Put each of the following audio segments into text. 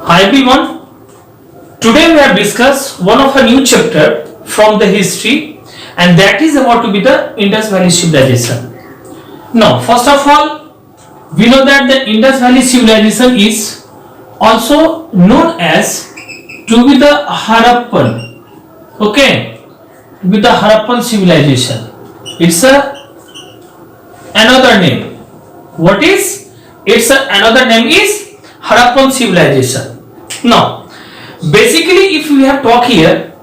Hi everyone. Today we have discussed one of a new chapter from the history, and that is about to be the Indus Valley civilization. Now, first of all, we know that the Indus Valley civilization is also known as to be the Harappan. Okay, with the Harappan civilization. It's another name. What is? Another name is Harappan civilization. Now, basically, if we have talked here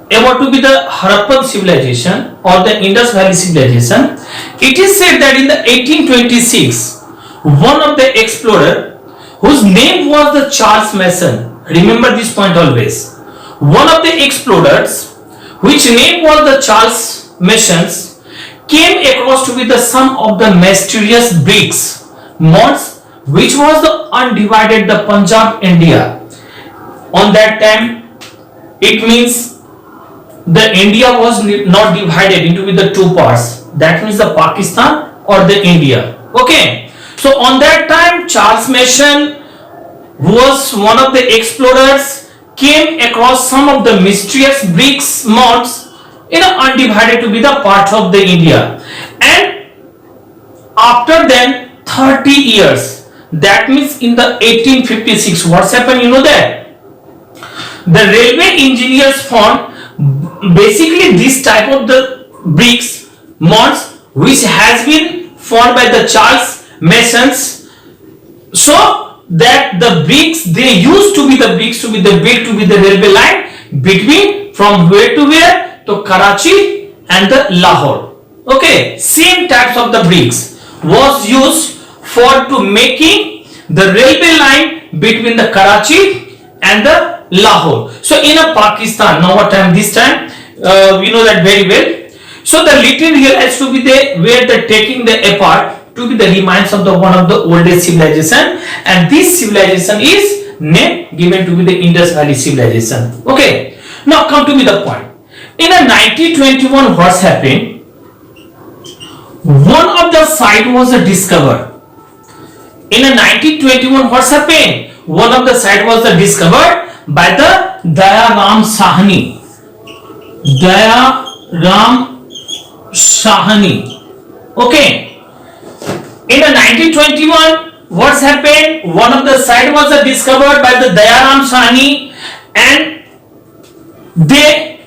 about to be the Harappan civilization or the Indus Valley civilization, it is said that in the 1826, one of the explorer whose name was the Charles Mason. Remember this point always. One of the explorers, which name was the Charles Masons, came across to be the some of the mysterious bricks, mounds, which was the undivided the Punjab India. On that time, it means the India was not divided into the two parts. That means the Pakistan or the India. Okay. So on that time, Charles Mason, who was one of the explorers, came across some of the mysterious bricks, mounds, undivided to be the part of the India. And after then 30 years, that means in the 1856, what's happened, you know that the railway engineers found basically this type of the bricks, mounds, which has been found by the Charles Masons. So that the bricks, they used to be the bricks to be the built to be the railway line between from where to where, to Karachi and the Lahore. Okay, same types of the bricks was used for to making the railway line between the Karachi and the Lahore. So in a Pakistan, now what time this time, we know that very well. So the little realized to be the where the taking the apart to be the remains of the one of the oldest civilization, and this civilization is name given to be the Indus Valley civilization. Okay, now come to me the point. In a 1921, what's happened? One of the site was discovered. In a 1921, what's happened? One of the site was discovered by the Daya Ram Sahni. Daya Ram Sahni. Okay. In a 1921, what's happened? One of the site was discovered by the Daya Ram Sahni, and they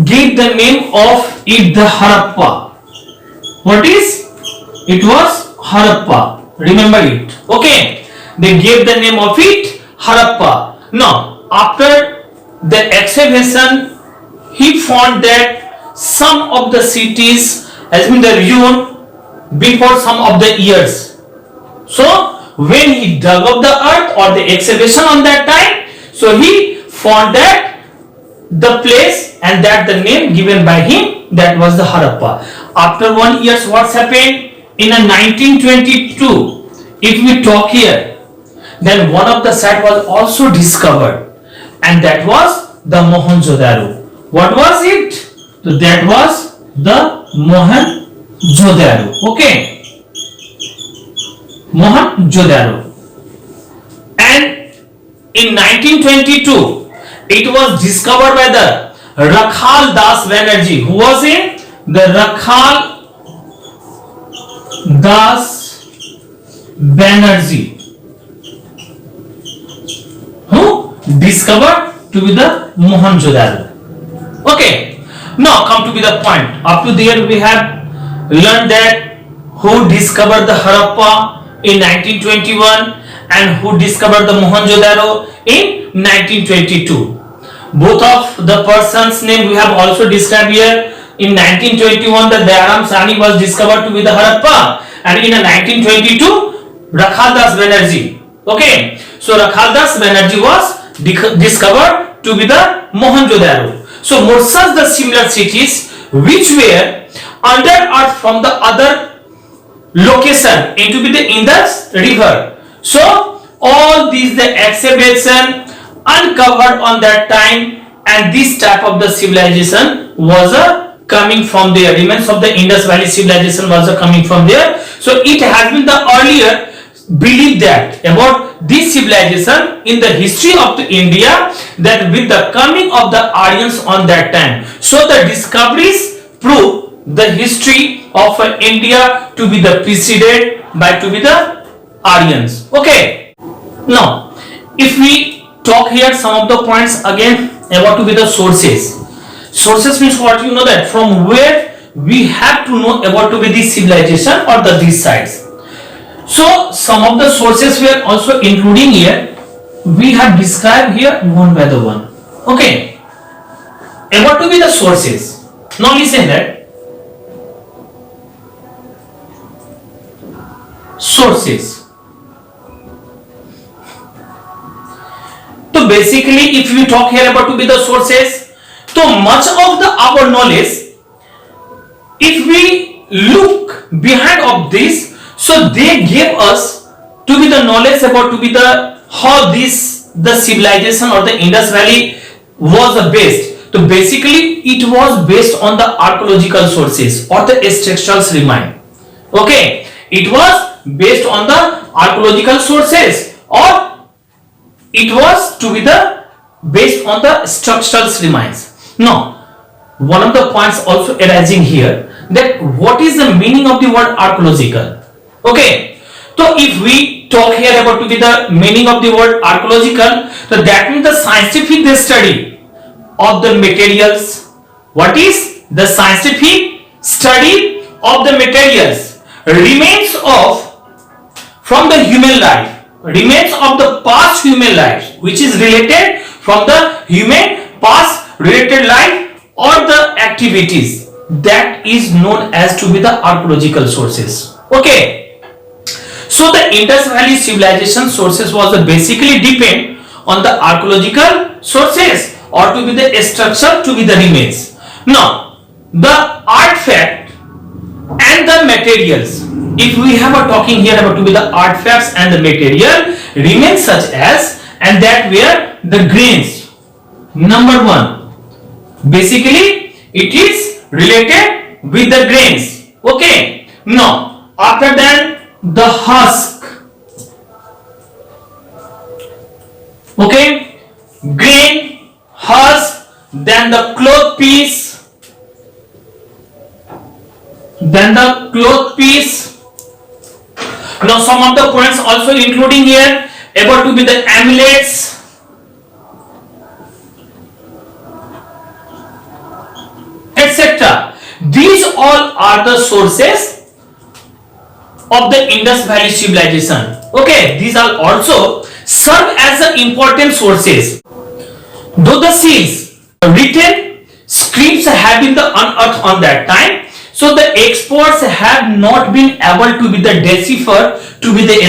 gave the name of it the Harappa. What is? It was Harappa. Remember it. Okay. They gave the name of it Harappa. Now, after the excavation, he found that some of the cities has been the ruined before some of the years. So, when he dug up the earth or the excavation on that time, so he found that the place and that the name given by him, that was the Harappa. After 1 year, what's happened? In a 1922, if we talk here, then one of the site was also discovered, and that was the Mohenjo-daro. What was it? So that was the Mohenjo-daro. Okay, Mohenjo-daro. And in 1922, it was discovered by the Rakhal Das Banerjee. Who was it? The Rakhal Das Banerjee, who discovered to be the Mohenjo-daro. Okay, now come to be the point. Up to there we have learned that who discovered the Harappa in 1921 and who discovered the Mohenjo-daro in 1922. Both of the persons' name we have also described here. In 1921, the Daya Ram Sahni was discovered to be the Harappa, and in 1922, Rakhal Das Banerjee. Okay, so Rakhal Das Banerjee was discovered to be the Mohenjo-daro. So most of the similar cities which were under earth from the other location into the Indus River. So all these the excavation uncovered on that time, and this type of the civilization was coming from there. Remains of the Indus Valley civilization was coming from there. So it has been the earlier believe that about this civilization in the history of the India, that with the coming of the Aryans on that time, so the discoveries prove the history of India to be the preceded by to be the Aryans. Okay. Now, if we talk here some of the points again about to be the sources. Sources means what? You know that from where we have to know about to be this civilization or the these sites. So some of the sources we are also including here. We have described here one by the one. Okay. About to be the sources. Now listen that. Sources. So basically, if we talk here about to be the sources, so much of the our knowledge, if we look behind of this, so they gave us to be the knowledge about to be the how this the civilization or the Indus Valley was based. So basically, it was based on the archaeological sources or the structural remains. Okay, it was based on the archaeological sources, or it was to be the based on the structural remains. Now, one of the points also arising here, that what is the meaning of the word archaeological? Okay, so if we talk here about to be the meaning of the word archaeological, so that means the scientific study of the materials. What is the scientific study of the materials? Remains of from the human life, remains of the past human life, which is related from the human past related life or the activities, that is known as to be the archaeological sources. Okay, so the Indus Valley civilization sources was basically depend on the archaeological sources or to be the structure to be the remains. Now the artifact and the materials, if we have a talking here about to be the artifacts and the material remains such as, and that were the grains. Number one, basically it is related with the grains. Okay, now after that the husk. Okay, grain, husk, then the cloth piece, then the cloth piece. Now some of the points also including here about to be the amulets, etc. These all are the sources of the Indus Valley civilization. Okay, these are also serve as the important sources. Though the seals, written scripts have been the unearthed on that time, so the experts have not been able to be the decipher to be the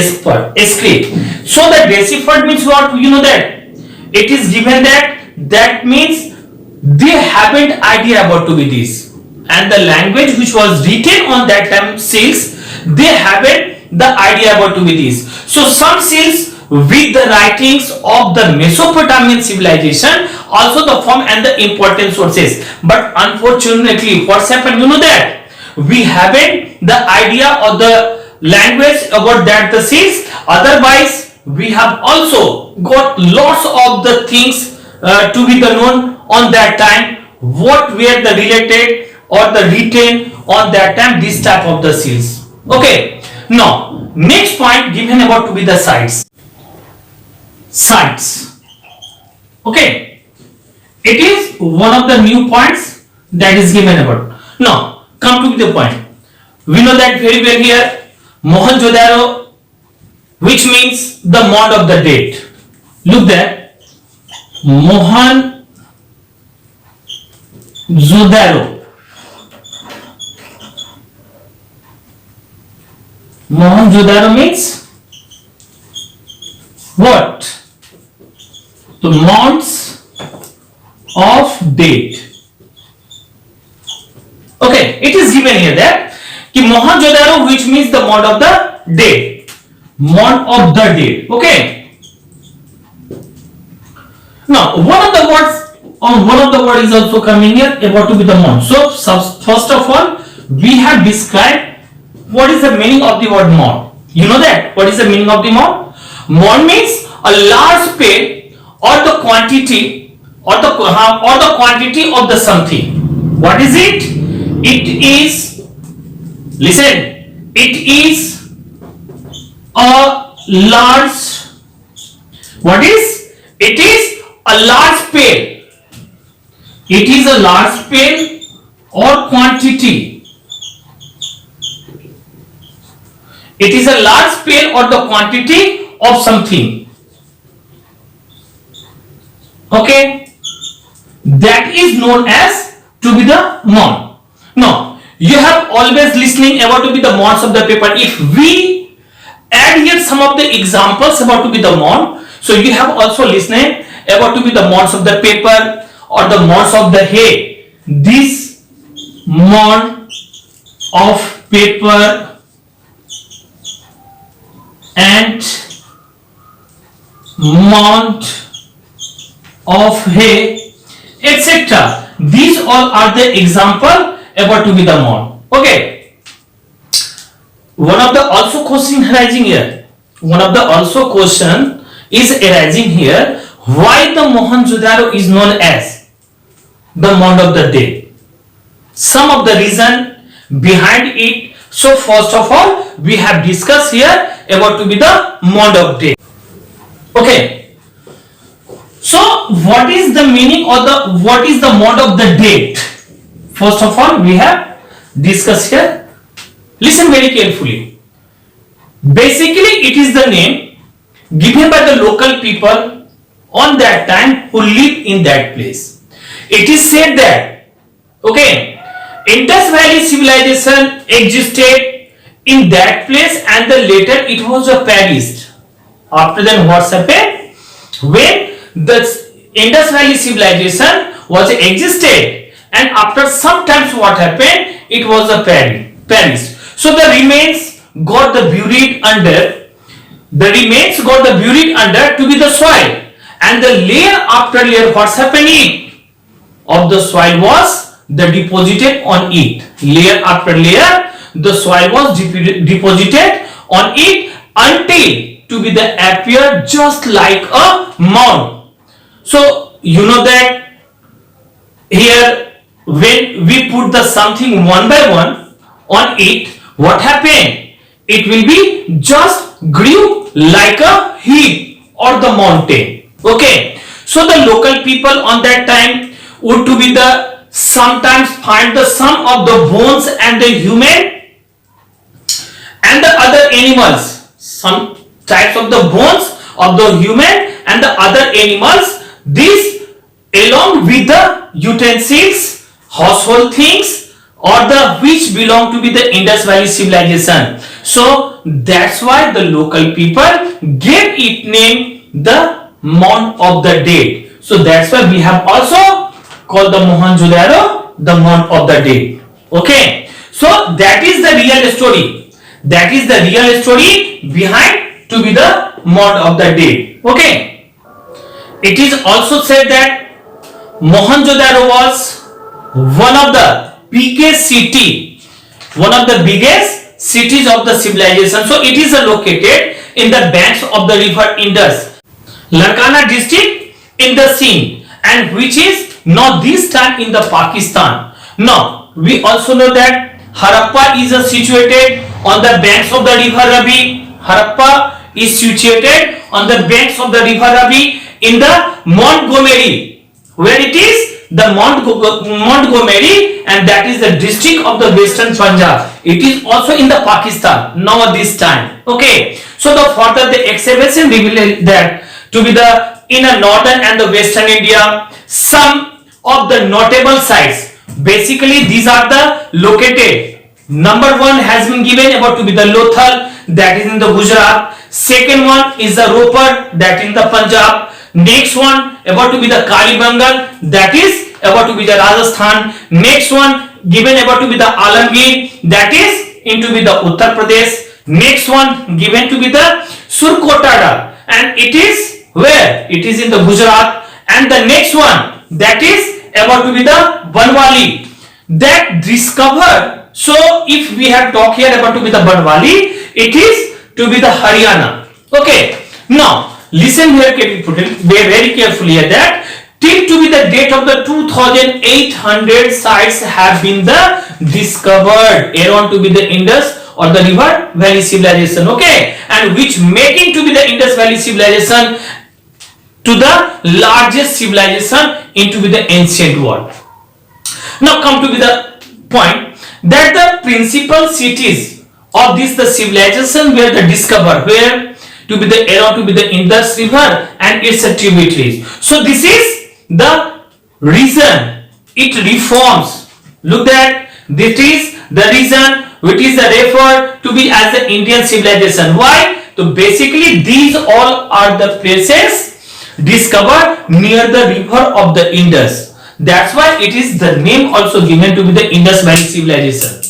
script. So the decipher means what? You know that it is given that means they haven't idea about to be this, and the language which was written on that time seals, they haven't the idea about to be this. So some seals with the writings of the Mesopotamian civilization also the form and the important sources, but unfortunately what's happened, you know that we haven't the idea of the language about that the seals. Otherwise we have also got lots of the things to be the known on that time, what were the related or the written on that time, this type of the seals. Okay, now next point given about to be the sites. Okay, it is one of the new points that is given about. Now come to the point. We know that very well here Mohenjo-daro, which means the mound of the dead. Look there, Mohenjo-daro. Mohenjo-daro means what? The mounds of dead. Okay, it is given here that Mohenjo-daro, which means the mound of the dead. Mound of the dead. Okay. Now, one of the word is also coming here about to be the mound. So, first of all, we have described what is the meaning of the word mound. You know that? What is the meaning of the mon? Mon means a large pair or the quantity or the quantity of the something. What is it? It is, listen, it is a large, what is? It is a large pair. It is a large pair or quantity. It is a large pair or the quantity of something. Okay, that is known as to be the mon. Now, you have always listening about to be the mons of the paper. If we add here some of the examples about to be the mon, so you have also listening about to be the mons of the paper or the mons of the hay. This mon of paper and mont of hay, etc. These all are the example about to be the mon. Okay. One of the also question arising here. One of the also question is arising here. Why the Mohenjo-daro is known as the mon of the day? Some of the reason behind it. So first of all, we have discussed here about to be the mon of day. Okay. So what is the meaning or what is the mon of the date? First of all, we have discussed here. Listen very carefully. Basically, it is the name given by the local people on that time who live in that place. It is said that, okay, Indus Valley civilization existed in that place and then later it was perished. After then what's happened? When the Indus Valley civilization was existed and after some times what happened? It was perished. So the remains got the buried under to be the soil, and the layer after layer what's happening of the soil was the deposited on it. Layer after layer the soil was deposited on it until to be the appear just like a mound. So you know that here when we put the something one by one on it, what happened? It will be just grew like a heap or the mountain. Okay. So the local people on that time would to be the sometimes find the sum of the bones and the human and the other animals. Some types of the bones of the human and the other animals. This along with the utensils, household things, or the which belong to be the Indus Valley civilization. So that's why the local people gave it name the mon of the dead. So that's why we have also called the Mohenjo-daro the mon of the dead. Okay. So that is the real story. That is the real story behind to be the mon of the dead. Okay. It is also said that Mohenjo-daro was one of the biggest cities of the civilization. So it is located in the banks of the river Indus, Larkana district in the Sindh, and which is not this time in the Pakistan. Now we also know that Harappa is situated on the banks of the river Ravi. Harappa is situated on the banks of the river Ravi in the Montgomery, where it is the Montgomery, and that is the district of the Western Punjab. It is also in the Pakistan now at this time. Okay. So the further the excavation revealed that to be the in a northern and the western India, some of the notable sites. Basically, these are the located. Number one has been given about to be the Lothal, that is in the Gujarat. Second one is the Ropar, that in the Punjab. Next one about to be the Kalibangan, that is about to be the Rajasthan. Next one given about to be the Alamgir, that is into be the Uttar Pradesh. Next one given to be the Surkotada, and it is where? It is in the Gujarat. And the next one that is about to be the Banwali, that discovered. So if we have talked here about to be the Banwali, it is to be the Haryana. Okay. Now listen here very carefully here that till to be the date of the 2800 sites have been the discovered around to be the Indus or the river valley civilization. Okay, and which making to be the Indus Valley civilization to the largest civilization into be the ancient world. Now come to be the point that the principal cities of this the civilization were the discovered where to be the around to be the Indus river and its tributaries. So this is the reason it reforms. Look that this is the reason which is referred to be as the Indian civilization. Why? So basically these all are the places discovered near the river of the Indus. That's why it is the name also given to be the Indus Valley civilization.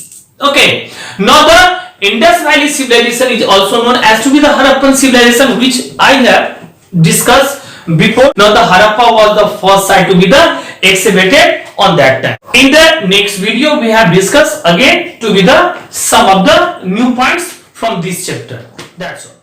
Okay. Now the Indus Valley civilization is also known as to be the Harappan civilization, which I have discussed before. Now the Harappa was the first site to be the excavated on that time. In the next video we have discussed again to be the some of the new points from this chapter. That's all.